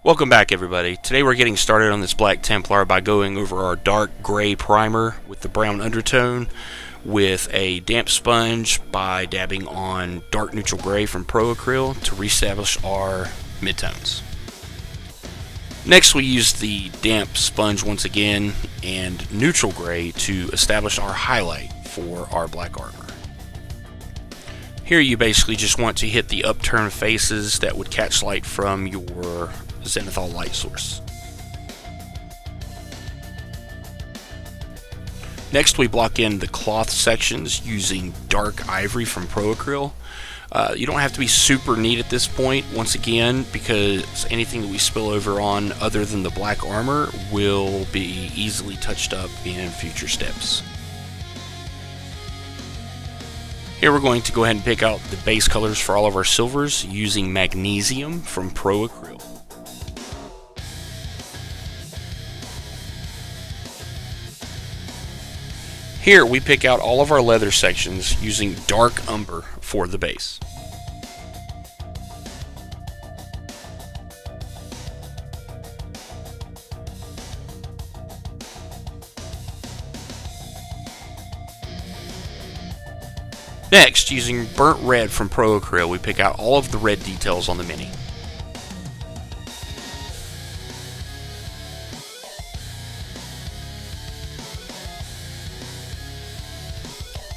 Welcome back, everybody. Today we're getting started on this Black Templar by going over our dark gray primer with the brown undertone with a damp sponge by dabbing on dark neutral gray from Pro Acryl to reestablish our midtones. Next we use the damp sponge once again and neutral gray to establish our highlight for our black armor. Here you basically just want to hit the upturned faces that would catch light from your zenithal light source. Next we block in the cloth sections using dark ivory from Pro Acryl. You don't have to be super neat at this point, once again, because anything that we spill over on other than the black armor will be easily touched up in future steps. Here we're going to go ahead and pick out the base colors for all of our silvers using magnesium from Pro Acryl. Here we pick out all of our leather sections using dark umber for the base. Next, using burnt red from Pro Acryl, we pick out all of the red details on the mini.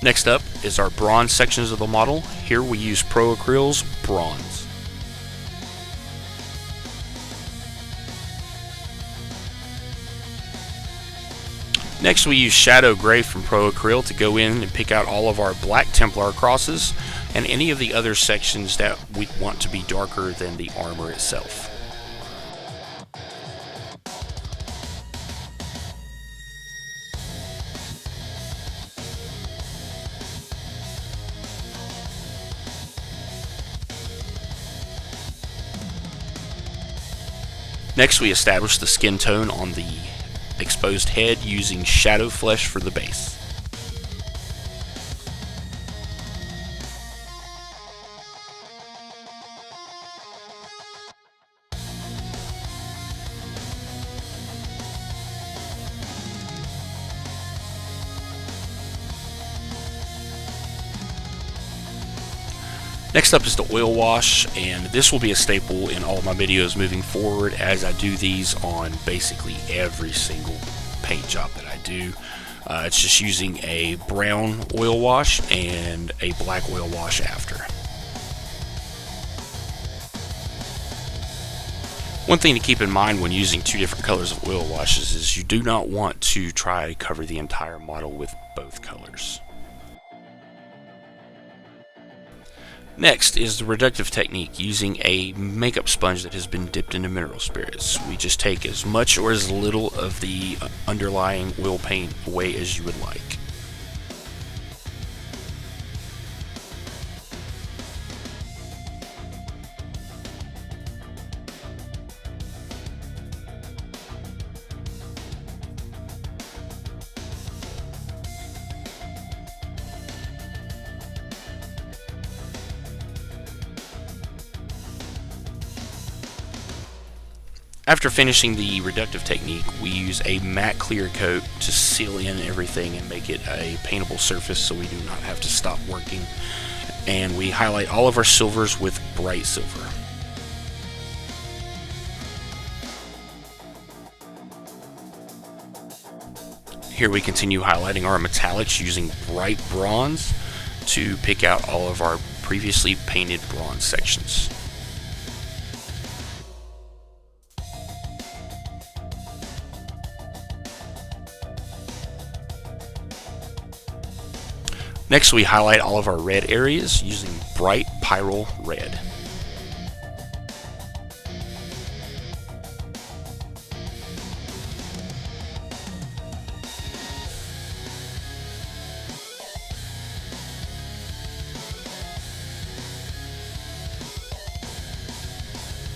Next up is our bronze sections of the model. Here we use Pro Acryl's bronze. Next we use shadow gray from Pro Acryl to go in and pick out all of our Black Templar crosses and any of the other sections that we want to be darker than the armor itself. Next we establish the skin tone on the exposed head using shadow flesh for the base. Next up is the oil wash, and this will be a staple in all of my videos moving forward as I do these on basically every single paint job that I do. It's just using a brown oil wash and a black oil wash after. One thing to keep in mind when using two different colors of oil washes is you do not want to try to cover the entire model with both colors. Next is the reductive technique using a makeup sponge that has been dipped into mineral spirits. We just take as much or as little of the underlying oil paint away as you would like. After finishing the reductive technique, we use a matte clear coat to seal in everything and make it a paintable surface so we do not have to stop working. And we highlight all of our silvers with bright silver. Here we continue highlighting our metallics using bright bronze to pick out all of our previously painted bronze sections. Next we highlight all of our red areas using bright pyrrole red.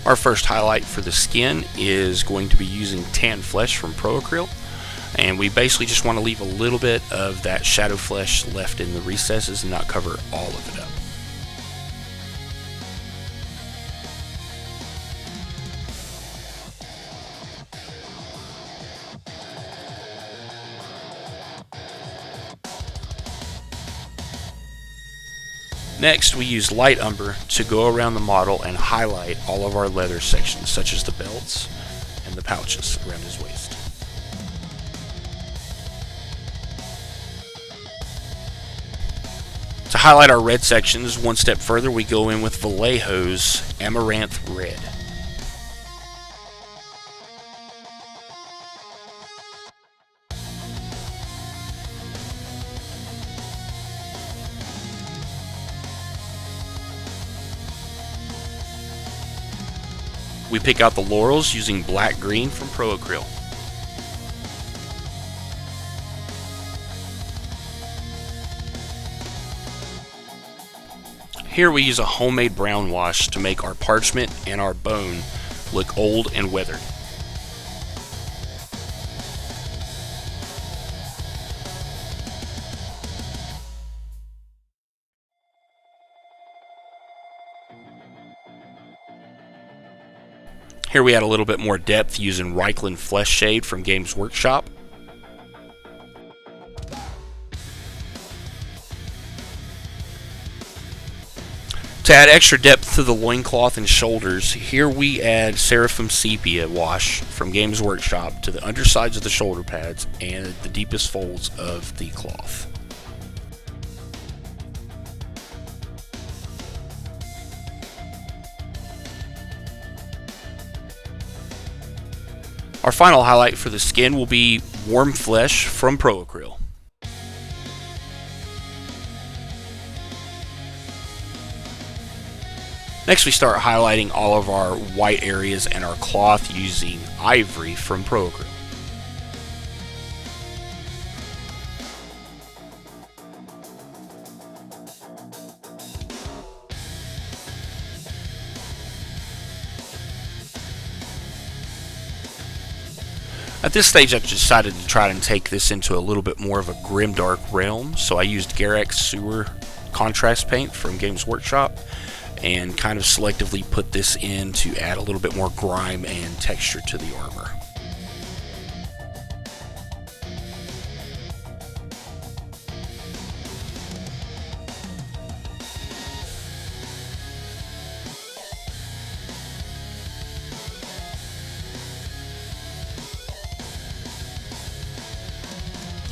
Our first highlight for the skin is going to be using tan flesh from Pro Acryl. And we basically just want to leave a little bit of that shadow flesh left in the recesses and not cover all of it up. Next, we use light umber to go around the model and highlight all of our leather sections, such as the belts and the pouches around his waist. To highlight our red sections one step further, we go in with Vallejo's Amaranth Red. We pick out the laurels using black green from Pro Acryl. Here we use a homemade brown wash to make our parchment and our bone look old and weathered. Here we add a little bit more depth using Reichland Flesh Shade from Games Workshop. To add extra depth to the loincloth and shoulders, here we add Seraphim Sepia Wash from Games Workshop to the undersides of the shoulder pads and the deepest folds of the cloth. Our final highlight for the skin will be Warm Flesh from Pro Acryl. Next, we start highlighting all of our white areas and our cloth using Ivory from Pro Acryl. At this stage, I've decided to try and take this into a little bit more of a grimdark realm, so I used Garex Sewer Contrast Paint from Games Workshop and kind of selectively put this in to add a little bit more grime and texture to the armor.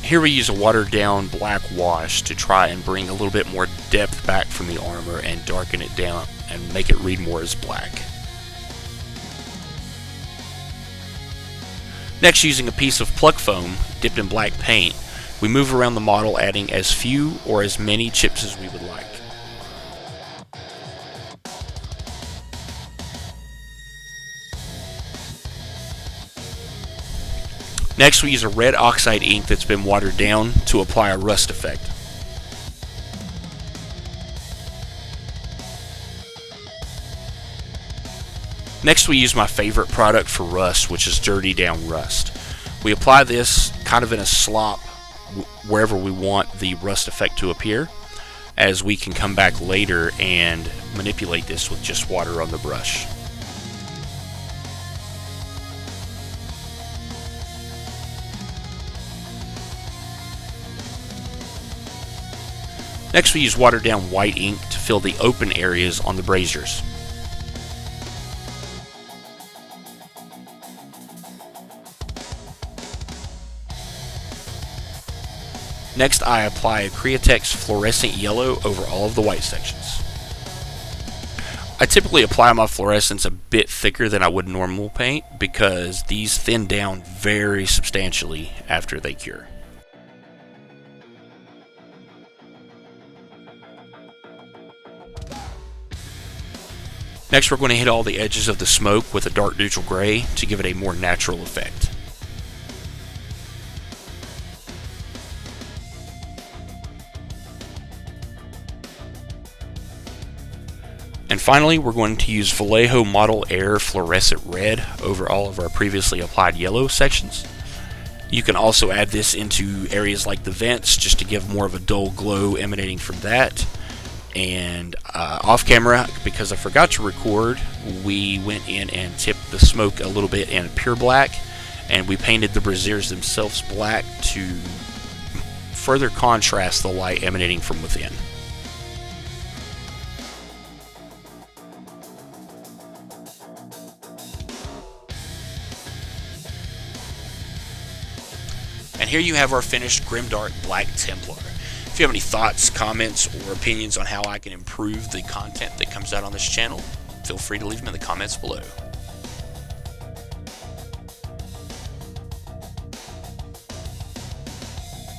Here we use a watered down black wash to try and bring a little bit more depth back from the armor and darken it down and make it read more as black. Next, using a piece of pluck foam dipped in black paint, we move around the model, adding as few or as many chips as we would like. Next, we use a red oxide ink that's been watered down to apply a rust effect. Next, we use my favorite product for rust, which is Dirty Down Rust. We apply this kind of in a slop wherever we want the rust effect to appear, as we can come back later and manipulate this with just water on the brush. Next, we use watered down white ink to fill the open areas on the braziers. Next, I apply a Createx fluorescent yellow over all of the white sections. I typically apply my fluorescents a bit thicker than I would normal paint because these thin down very substantially after they cure. Next, we're going to hit all the edges of the smoke with a dark neutral gray to give it a more natural effect. And finally, we're going to use Vallejo Model Air Fluorescent Red over all of our previously applied yellow sections. You can also add this into areas like the vents just to give more of a dull glow emanating from that. And off camera, because I forgot to record, we went in and tipped the smoke a little bit in pure black, and we painted the braziers themselves black to further contrast the light emanating from within. here you have our finished grimdark Black Templar. If you have any thoughts, comments, or opinions on how I can improve the content that comes out on this channel, feel free to leave them in the comments below.